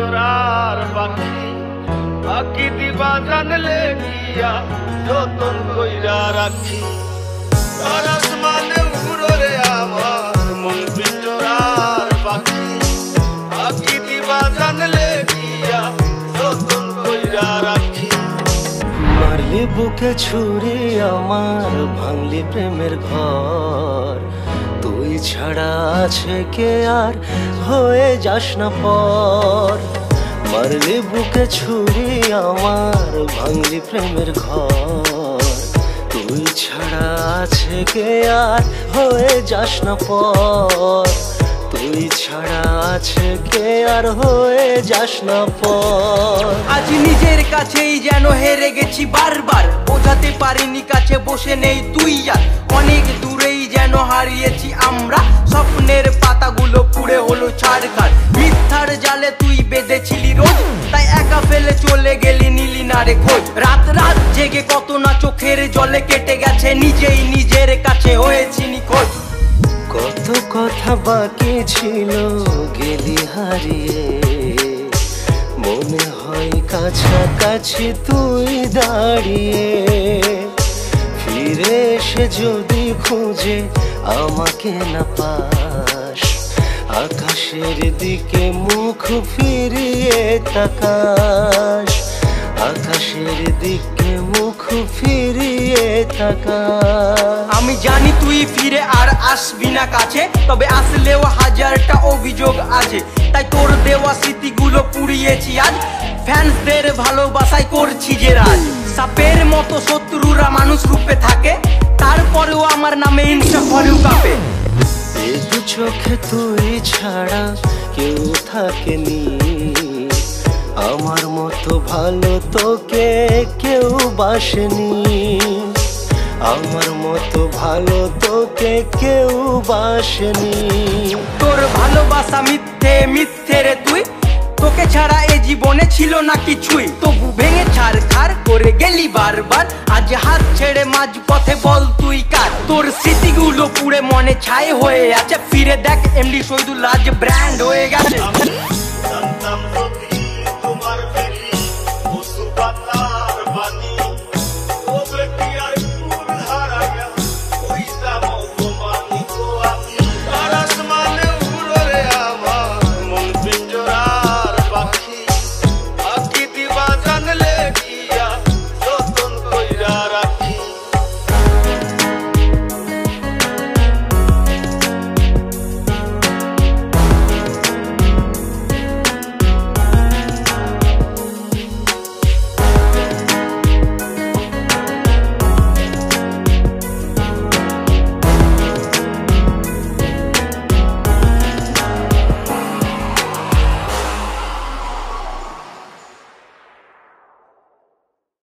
পিঞ্জরার পাখি পাখি দিবা জানলে গিয়া যতন কইরা রাখি আর আসমানে উড়রে আমার মন পিঞ্জরার পাখি পাখি দিবা জানলে গিয়া যতন কইরা রাখি। মারলি বুকে ছুরি আমার ভাঙলি প্রেমের ঘর, তুই ছাড়া আছে কে আর হয়ে যাস না পর। মারলি বুকে ছুরি আমার ভাঙলি প্রেমের ঘর, তুই ছাড়া আছে কে আর হয়ে যাস না পর। তুই ছাড়া আছে কে আর হয়ে যাস না পর। আজ নিজের কাছেই যেন হেরে গেছি বারবার, বোঝাতে পারিনি কাছে বসে নেই তুই আর। অনেক দূরেই যেন হারিয়েছি আমরা, স্বপ্নের পাতাগুলো পুড়ে হলো ছাড়খাড়। মিথ্যার জালে তুই বেঁধেছিলি রোজ, তাই একা ফেলে চলে গেলি নিলি না রে খোঁজ। রাত রাত জেগে কত না চোখের জলে কেটে গেছে, নিজেই নিজের কাছে হয়েছি নিখোঁজ। কত কথা বাকি ছিল গেলি হারিয়ে, মনে হয় কাছাকাছি তুই দাঁড়িয়ে। ফিরে এসে যদি খুঁজে আমাকে না পাস, আকাশের দিকে মুখ ফিরিয়ে তাকাস। আকাশের দিকে মুখ ফিরিয়ে তাকাস। আমি জানি তুই ফিরে আর আসবি না কাছে, তবে আসলেও হাজারটা অভিযোগ আছে। তাই তোর দেওয়া স্মৃতিগুলো পুড়িয়েছি আজ, ফ্যান্সদের ভালোবাসায় করছি যে রাজ। সাপের মতো শত্রুরা মানুষ রূপে থাকে, তারপরেও আমার নামে হিংসা করেও কাঁপে। এই দু চোখে তুই ছাড়া কেউ থাকেনি, আমার মতো ভালো তোকে কেউ বাসেনি। আমার মতো ভালো তোকে কেউ বাসেনি। তোর ভালোবাসা মিথ্যে মিথ্যে রে তুই, তোকে ছাড়া এ জীবনে ছিল না কিছুই। তবু ভেঙে ছাড়খাড় করে গেলি বারবার, আজ হাত ছেড়ে মাঝ পথে বল তুই কার। তোর স্মৃতিগুলো পুড়ে মনে ছাই হয়ে আছে, ফিরে দেখ এমডি শহীদুল আজ ব্র্যান্ড হয়ে গেছে।